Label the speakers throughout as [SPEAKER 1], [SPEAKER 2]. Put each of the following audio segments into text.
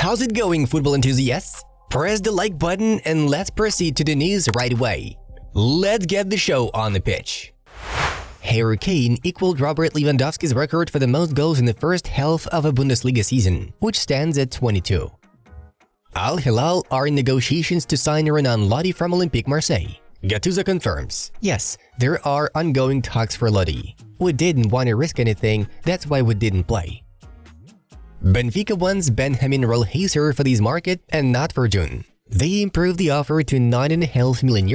[SPEAKER 1] How's it going, football enthusiasts? Press the like button and let's proceed to the news right away. Let's get the show on the pitch. Harry Kane equaled Robert Lewandowski's record for the most goals in the first half of a Bundesliga season, which stands at 22. Al Hilal are in negotiations to sign Renan Lodi from Olympique Marseille. Gattuso confirms, yes, there are ongoing talks for Lodi. We didn't want to risk anything, that's why we didn't play. Benfica wants Benjamin Rolheiser for this market and not for June. They improved the offer to €9.5 million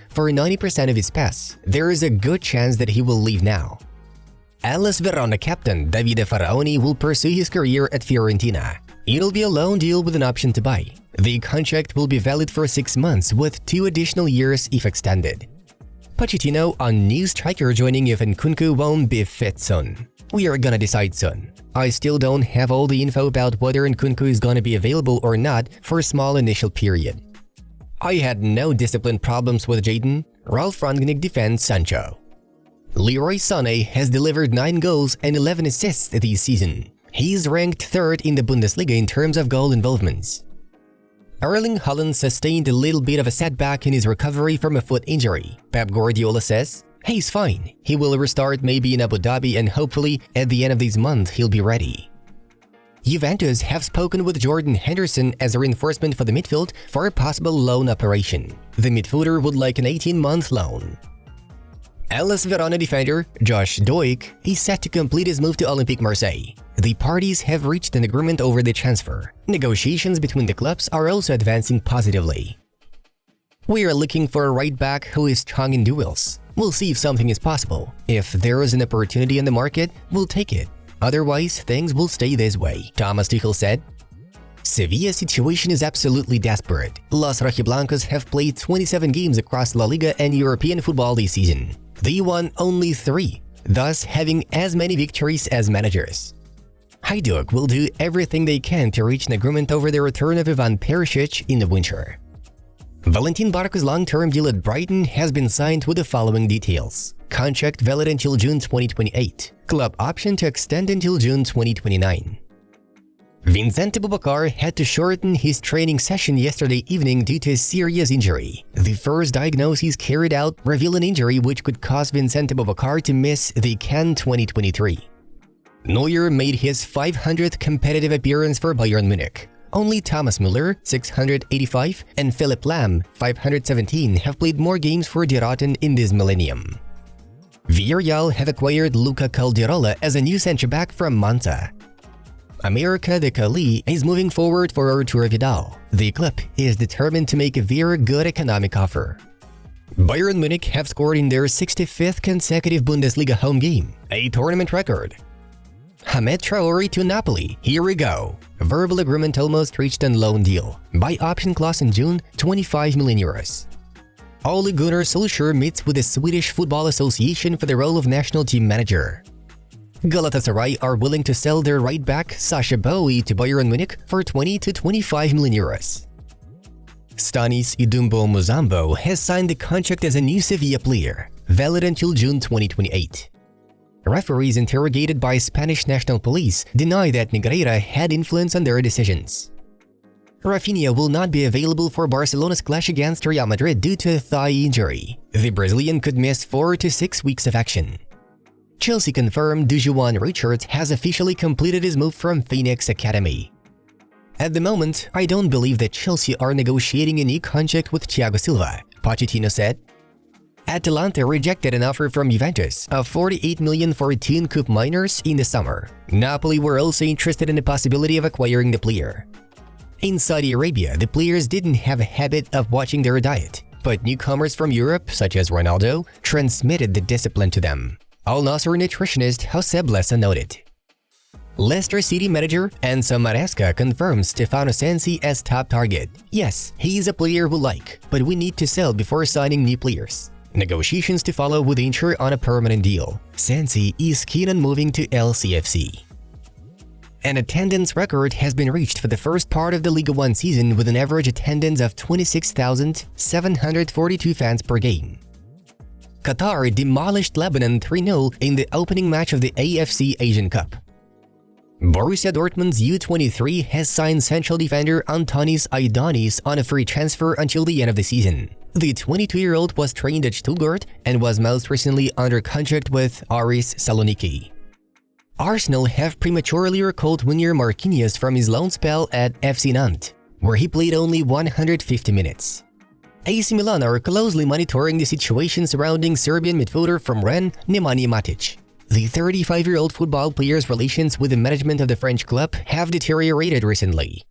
[SPEAKER 1] for 90% of his pass. There is a good chance that he will leave now. Hellas Verona captain Davide Faraoni will pursue his career at Fiorentina. It'll be a loan deal with an option to buy. The contract will be valid for 6 months with 2 additional years if extended. Pochettino on new striker joining if Nkunku won't be fit soon. We are gonna decide soon. I still don't have all the info about whether Nkunku is gonna be available or not for a small initial period. I had no discipline problems with Jadon. Ralf Rangnick defends Sancho. Leroy Sané has delivered 9 goals and 11 assists this season. He's ranked 3rd in the Bundesliga in terms of goal involvements. Erling Haaland sustained a little bit of a setback in his recovery from a foot injury. Pep Guardiola says, he's fine. He will restart maybe in Abu Dhabi and hopefully at the end of this month he'll be ready. Juventus have spoken with Jordan Henderson as a reinforcement for the midfield for a possible loan operation. The midfielder would like an 18-month loan. Hellas Verona defender Josh Doig is set to complete his move to Olympique Marseille. The parties have reached an agreement over the transfer. Negotiations between the clubs are also advancing positively. We are looking for a right back who is strong in duels. We'll see if something is possible. If there is an opportunity in the market, we'll take it. Otherwise, things will stay this way, Thomas Tuchel said. Sevilla's situation is absolutely desperate. Los Rojiblancos have played 27 games across La Liga and European football this season. They won only 3, thus having as many victories as managers. Hajduk will do everything they can to reach an agreement over the return of Ivan Perisic in the winter. Valentin Barco's long-term deal at Brighton has been signed with the following details. Contract valid until June 2028. Club option to extend until June 2029. Vincent Aboubakar had to shorten his training session yesterday evening due to a serious injury. The first diagnosis carried out revealed an injury which could cause Vincent Aboubakar to miss the CAN 2023. Neuer made his 500th competitive appearance for Bayern Munich. Only Thomas Müller, 685, and Philipp Lahm, 517, have played more games for Die Roten in this millennium. Villarreal have acquired Luca Calderola as a new centre-back from Monza. America de Cali is moving forward for Arturo Vidal. The club is determined to make a very good economic offer. Bayern Munich have scored in their 65th consecutive Bundesliga home game, a tournament record. Hamed Traoré to Napoli, here we go. Verbal agreement almost reached on loan deal. Buy option clause in June, €25 million. Ole Gunnar Solskjaer meets with the Swedish Football Association for the role of national team manager. Galatasaray are willing to sell their right back Sasha Bowie to Bayern Munich for €20 to €25 million. Stanis Idumbo Muzambo has signed the contract as a new Sevilla player, valid until June 2028. Referees interrogated by Spanish National Police deny that Negreira had influence on their decisions. Rafinha will not be available for Barcelona's clash against Real Madrid due to a thigh injury. The Brazilian could miss 4 to 6 weeks of action. Chelsea confirmed Dujuan Richards has officially completed his move from Phoenix Academy. At the moment, I don't believe that Chelsea are negotiating a new contract with Thiago Silva, Pochettino said. Atalanta rejected an offer from Juventus of $48 million for Thun Cup minors in the summer. Napoli were also interested in the possibility of acquiring the player. In Saudi Arabia, the players didn't have a habit of watching their diet, but newcomers from Europe, such as Ronaldo, transmitted the discipline to them. Al Nassr nutritionist Jose Blesa noted. Leicester City manager Enzo Maresca confirms Stefano Sensi as top target. Yes, he is a player we like, but we need to sell before signing new players. Negotiations to follow with Inter on a permanent deal. Sensi is keen on moving to LCFC. An attendance record has been reached for the first part of the Liga 1 season with an average attendance of 26,742 fans per game. Qatar demolished Lebanon 3-0 in the opening match of the AFC Asian Cup. Borussia Dortmund's U23 has signed central defender Antonis Aidonis on a free transfer until the end of the season. The 22-year-old was trained at Stuttgart and was most recently under contract with Aris Saloniki. Arsenal have prematurely recalled winger Marquinhos from his loan spell at FC Nantes, where he played only 150 minutes. AC Milan are closely monitoring the situation surrounding Serbian midfielder from Rennes, Nemanja Matic. The 35-year-old football player's relations with the management of the French club have deteriorated recently.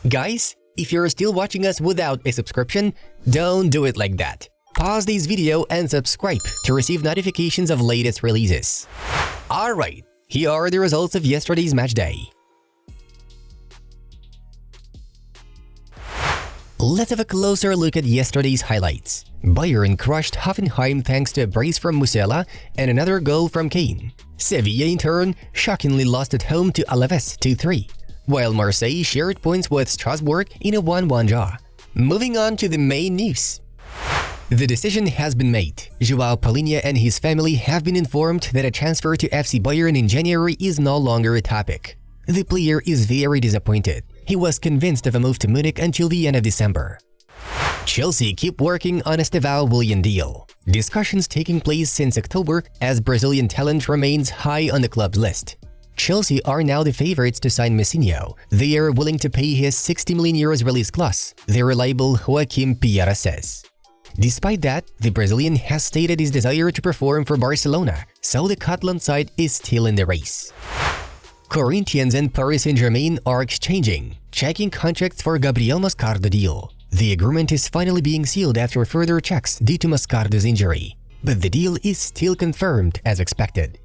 [SPEAKER 1] Guys, if you're still watching us without a subscription, don't do it like that. Pause this video and subscribe to receive notifications of latest releases. Alright, here are the results of yesterday's match day. Let's have a closer look at yesterday's highlights. Bayern crushed Hoffenheim thanks to a brace from Musiala and another goal from Kane. Sevilla, in turn, shockingly lost at home to Alaves 2-3, while Marseille shared points with Strasbourg in a 1-1 draw. Moving on to the main news. The decision has been made. João Palhinha and his family have been informed that a transfer to FC Bayern in January is no longer a topic. The player is very disappointed. He was convinced of a move to Munich until the end of December. Chelsea keep working on Estevão Willian deal. Discussions taking place since October as Brazilian talent remains high on the club's list. Chelsea are now the favorites to sign Messinho. They are willing to pay his 60 million euros release clause, the reliable Joaquim Piera says. Despite that, the Brazilian has stated his desire to perform for Barcelona, so the Catalan side is still in the race. Corinthians and Paris Saint-Germain are exchanging, checking contracts for Gabriel Mascardo deal. The agreement is finally being sealed after further checks due to Mascardo's injury, but the deal is still confirmed as expected.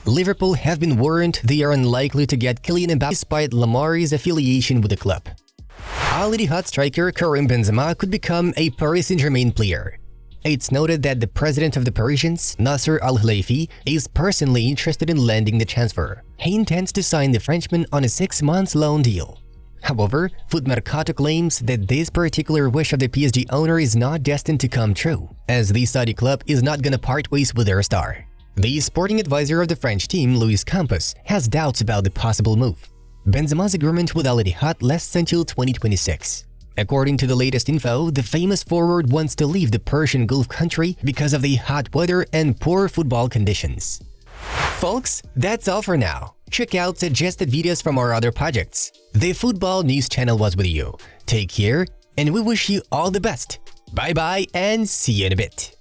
[SPEAKER 1] Liverpool have been warned they are unlikely to get Kylian Mbappé despite Lamar's affiliation with the club. Al Ittihad striker Karim Benzema could become a Paris Saint-Germain player. It's noted that the president of the Parisians, Nasser Al-Khelaifi, is personally interested in landing the transfer. He intends to sign the Frenchman on a 6-month loan deal. However, Foot Mercato claims that this particular wish of the PSG owner is not destined to come true, as the Saudi club is not gonna part ways with their star. The sporting advisor of the French team, Luis Campos, has doubts about the possible move. Benzema's agreement with Al Ittihad lasts until 2026. According to the latest info, the famous forward wants to leave the Persian Gulf country because of the hot weather and poor football conditions. Folks, that's all for now. Check out suggested videos from our other projects. The Football News Channel was with you. Take care, and we wish you all the best. Bye bye and see you in a bit.